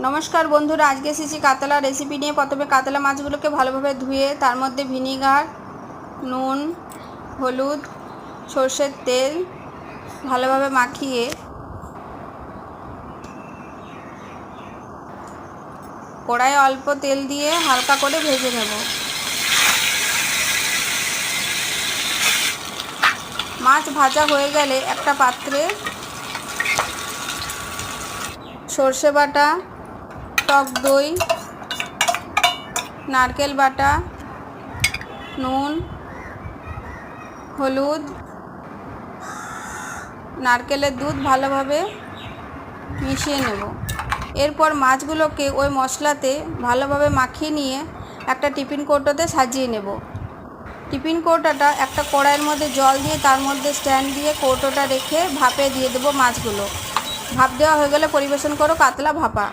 নমস্কার বন্ধুরা, আজকে এসেছি কাতলা রেসিপি নিয়ে। প্রথমে কাতলা মাছগুলোকে ভালোভাবে ধুয়ে তার মধ্যে ভিনিগার, নুন, হলুদ, সর্ষের তেল ভালোভাবে মাখিয়ে কড়াইয়ে অল্প তেল দিয়ে হালকা করে ভেজে নেব। মাছ ভাজা হয়ে গেলে একটা পাত্রে সর্ষে বাটা, টক দই, নারকেল বাটা, নুন, হলুদ, নারকেলের দুধ ভালোভাবে মিশিয়ে নেব। এরপর মাছগুলোকে ওই মশলাতে ভালোভাবে মাখিয়ে নিয়ে একটা টিফিন কৌটোতে সাজিয়ে নেব। টিফিন কৌটোটা একটা কড়াইয়ের মধ্যে জল দিয়ে তার মধ্যে স্ট্যান্ড দিয়ে কৌটোটা রেখে ভাপে দিয়ে দেবো মাছগুলো। ভাপ দেওয়া হয়ে গেলে পরিবেশন করো কাতলা ভাপা।